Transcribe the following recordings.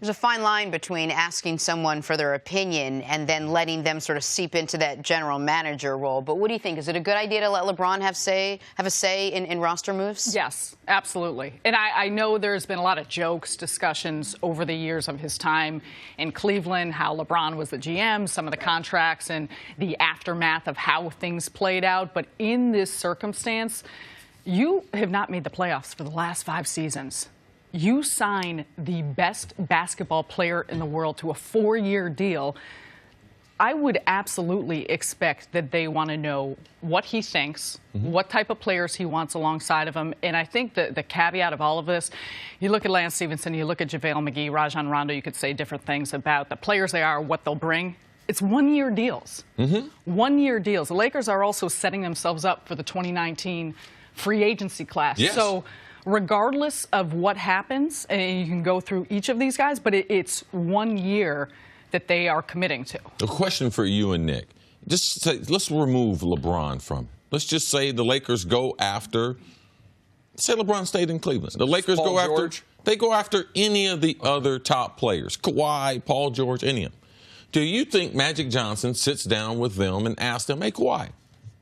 There's a fine line between asking someone for their opinion and then letting them sort of seep into that general manager role. But what do you think? Is it a good idea to let LeBron have a say in roster moves? Yes, absolutely. And I know there's been a lot of jokes, discussions over the years of his time in Cleveland, how LeBron was the GM, some of the contracts and the aftermath of how things played out. But in this circumstance, you have not made the playoffs for the last 5 seasons. You sign the best basketball player in the world to a 4-year deal. I would absolutely expect that they want to know what he thinks, what type of players he wants alongside of him. And I think the caveat of all of this, you look at Lance Stephenson, you look at JaVale McGee, Rajon Rondo, you could say different things about the players they are, what they'll bring. It's 1-year deals. 1-year deals. The Lakers are also setting themselves up for the 2019 free agency class. Yes. So regardless of what happens, and you can go through each of these guys, but it's 1 year that they are committing to. A question for you and Nick. Just say, let's remove LeBron from it. Let's just say the Lakers go after, say LeBron stayed in Cleveland. The Lakers Paul go after, George. they go after any of the other top players, Kawhi, Paul George, any of them. Do you think Magic Johnson sits down with them and asks them, hey, Kawhi,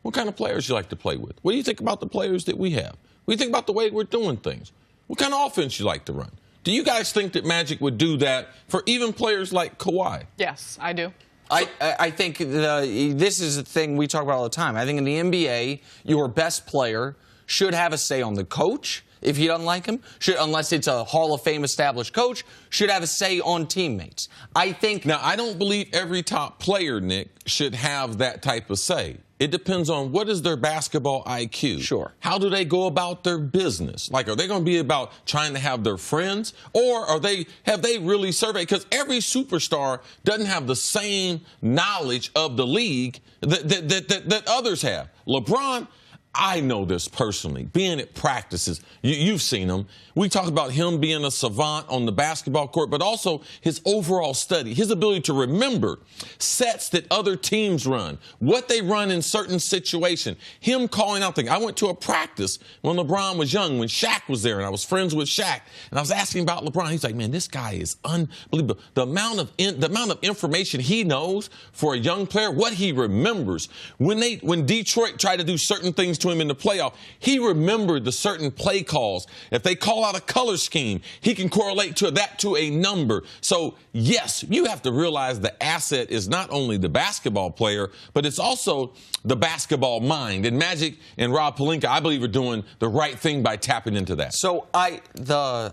what kind of players you like to play with? What do you think about the players that we have? What do you think about the way we're doing things? What kind of offense you like to run? Do you guys think that Magic would do that for even players like Kawhi? Yes, I do. I think this is a thing we talk about all the time. I think in the NBA, your best player should have a say on the coach. If he doesn't like him, unless it's a Hall of Fame established coach, should have a say on teammates. I think. Now, I don't believe every top player, Nick, should have that type of say. It depends on what is their basketball IQ. Sure. How do they go about their business? Like, are they going to be about trying to have their friends, or have they really surveyed? Because every superstar doesn't have the same knowledge of the league that others have. LeBron, I know this personally, being at practices, you've seen him. We talk about him being a savant on the basketball court, but also his overall study, his ability to remember sets that other teams run, what they run in certain situations, him calling out things. I went to a practice when LeBron was young, when Shaq was there, and I was friends with Shaq, and I was asking about LeBron. He's like, man, this guy is unbelievable. The amount of information he knows for a young player, what he remembers. When Detroit tried to do certain things to him in the playoff, he remembered the certain play calls. If they call out a color scheme, he can correlate that to a number. So, yes, you have to realize the asset is not only the basketball player, but it's also the basketball mind. And Magic and Rob Pelinka, I believe, are doing the right thing by tapping into that. So I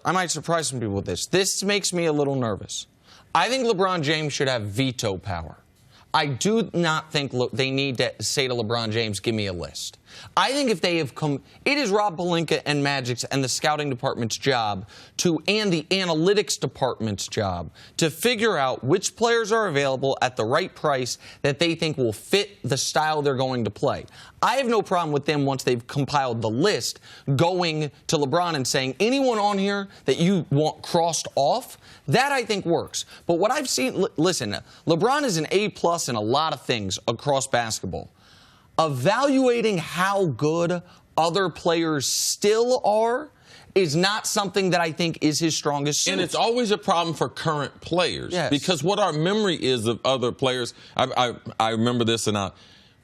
might surprise some people with this. This makes me a little nervous. I think LeBron James should have veto power. I do not think they need to say to LeBron James, give me a list. I think if they have come, it is Rob Pelinka and Magic's and the scouting department's job and the analytics department's job to figure out which players are available at the right price that they think will fit the style they're going to play. I have no problem with them, once they've compiled the list, going to LeBron and saying, anyone on here that you want crossed off, that I think works. But what I've seen, listen, LeBron is an A+ in a lot of things across basketball. Evaluating how good other players still are is not something that I think is his strongest suit. And it's always a problem for current players. Yes. Because what our memory is of other players, I remember this, and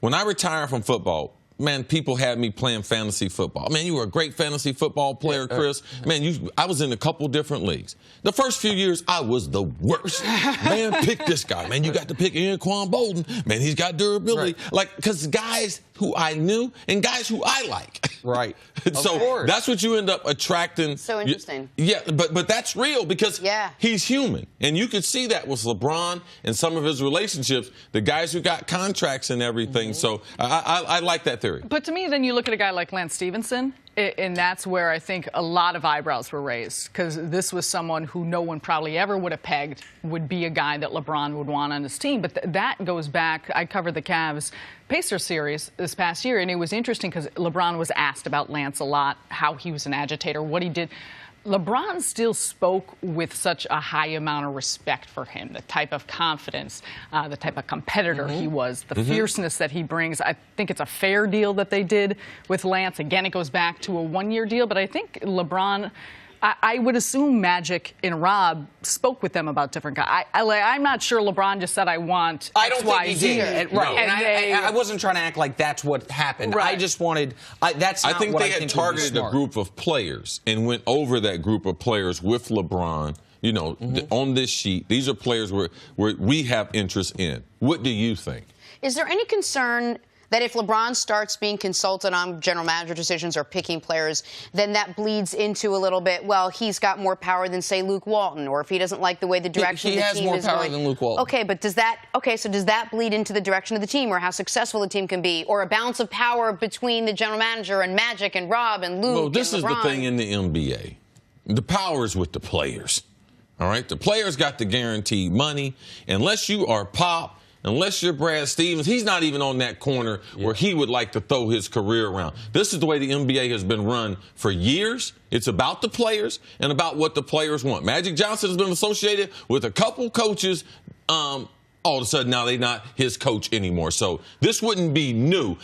when I retired from football, man, people had me playing fantasy football. Man, you were a great fantasy football player, Chris. Man, I was in a couple different leagues. The first few years, I was the worst. Man, pick this guy. Man, you got to pick Anquan Bolden. Man, he's got durability. Right. Like, because guys who I knew and guys who I like. Right. So that's what you end up attracting. So interesting. Yeah, but that's real because he's human. And you could see that with LeBron and some of his relationships, the guys who got contracts and everything. So I like that theory. But to me, then you look at a guy like Lance Stephenson, and that's where I think a lot of eyebrows were raised, because this was someone who no one probably ever would have pegged would be a guy that LeBron would want on his team. But that goes back. I covered the Cavs-Pacers series this past year, and it was interesting because LeBron was asked about Lance a lot, how he was an agitator, what he did. LeBron still spoke with such a high amount of respect for him, the type of confidence, the type of competitor he was, the fierceness that he brings. I think it's a fair deal that they did with Lance. Again, it goes back to a one-year deal, but I think LeBron I would assume Magic and Rob spoke with them about different guys. I'm not sure LeBron just said, I want I don't X, Y, think he Z. did. Right. And I wasn't trying to act like that's what happened. Right. I just wanted that's not I think what they I had think targeted a group of players and went over that group of players with LeBron. You know, on this sheet, these are players where we have interest in. What do you think? Is there any concern that if LeBron starts being consulted on general manager decisions or picking players, then that bleeds into a little bit, well, he's got more power than, say, Luke Walton, or if he doesn't like the way the direction of the team is going. He has more power than Luke Walton. Okay, but does that bleed into the direction of the team or how successful the team can be, or a balance of power between the general manager and Magic and Rob and Luke and LeBron? Well, this is the thing in the NBA. The power is with the players. All right? The players got the guaranteed money. Unless you are Pop, unless you're Brad Stevens, he's not even on that corner where he would like to throw his career around. This is the way the NBA has been run for years. It's about the players and about what the players want. Magic Johnson has been associated with a couple coaches. All of a sudden, now they're not his coach anymore. So this wouldn't be new.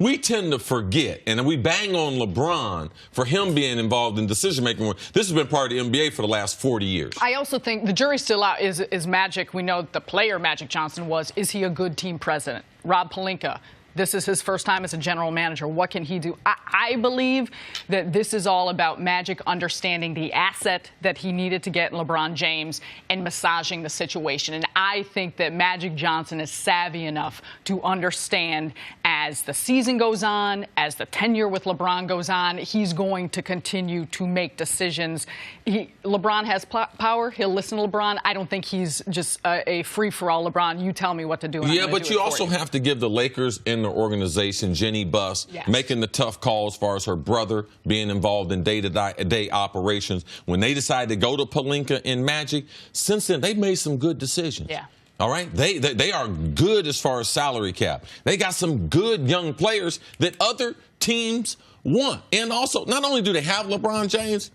We tend to forget, and we bang on LeBron for him being involved in decision-making. This has been part of the NBA for the last 40 years. I also think the jury's still out. Is Magic, we know the player Magic Johnson was, is he a good team president? Rob Pelinka, this is his first time as a general manager. What can he do? I believe that this is all about Magic understanding the asset that he needed to get in LeBron James and massaging the situation. And I think that Magic Johnson is savvy enough to understand as the season goes on, as the tenure with LeBron goes on, he's going to continue to make decisions. LeBron has power. He'll listen to LeBron. I don't think he's just a free-for-all LeBron. You tell me what to do. Yeah, but you also have to give the Lakers and the organization, Jenny Buss, making the tough calls as far as her brother being involved in day-to-day operations. When they decided to go to Pelinka and Magic, since then, they've made some good decisions. Yeah. All right? They are good as far as salary cap. They got some good young players that other teams want. And also, not only do they have LeBron James,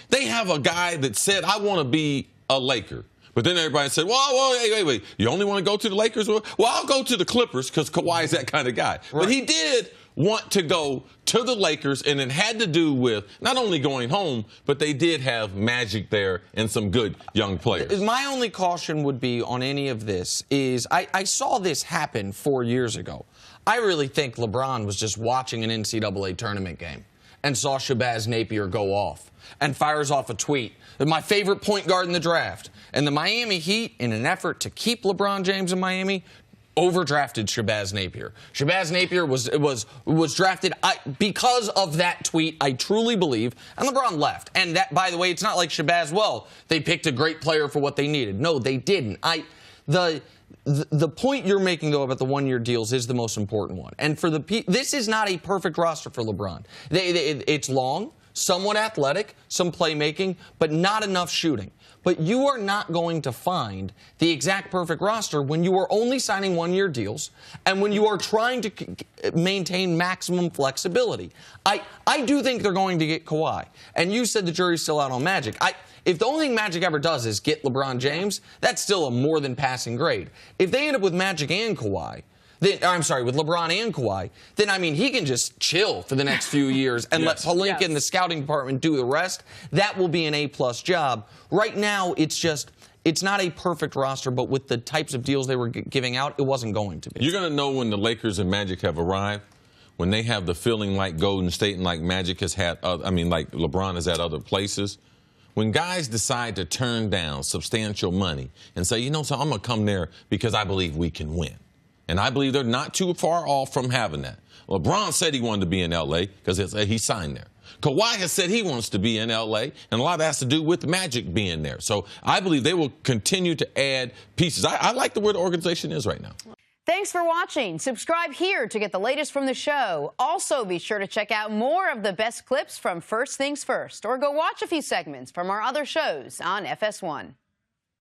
they have a guy that said, I want to be a Laker. But then everybody said, whoa, wait. You only want to go to the Lakers? Well, I'll go to the Clippers because Kawhi is that kind of guy. Right. But he did want to go to the Lakers, and it had to do with not only going home, but they did have Magic there and some good young players. My only caution would be on any of this is I saw this happen 4 years ago. I really think LeBron was just watching an NCAA tournament game and saw Shabazz Napier go off and fires off a tweet. My favorite point guard in the draft. And the Miami Heat, in an effort to keep LeBron James in Miami, overdrafted Shabazz Napier. Shabazz Napier was drafted because of that tweet, I truly believe, and LeBron left. And that, by the way, it's not like Shabazz, well, they picked a great player for what they needed. No, they didn't. The point you're making, though, about the one-year deals is the most important one. And for this is not a perfect roster for LeBron. It's long, somewhat athletic, some playmaking, but not enough shooting. But you are not going to find the exact perfect roster when you are only signing one-year deals and when you are trying to maintain maximum flexibility. I do think they're going to get Kawhi. And you said the jury's still out on Magic. If the only thing Magic ever does is get LeBron James, that's still a more than passing grade. If they end up with Magic and Kawhi, with LeBron and Kawhi, then, I mean, he can just chill for the next few years and let Pelinka and the scouting department do the rest. That will be an A-plus job. Right now, it's not a perfect roster, but with the types of deals they were giving out, it wasn't going to be. You're going to know when the Lakers and Magic have arrived, when they have the feeling like Golden State and like Magic has had, like LeBron has had other places. When guys decide to turn down substantial money and say, so I'm going to come there because I believe we can win. And I believe they're not too far off from having that. LeBron said he wanted to be in L.A. because he signed there. Kawhi has said he wants to be in L.A., and a lot of that has to do with Magic being there. So I believe they will continue to add pieces. I like where the organization is right now. Thanks for watching. Subscribe here to get the latest from the show. Also, be sure to check out more of the best clips from First Things First, or go watch a few segments from our other shows on FS1.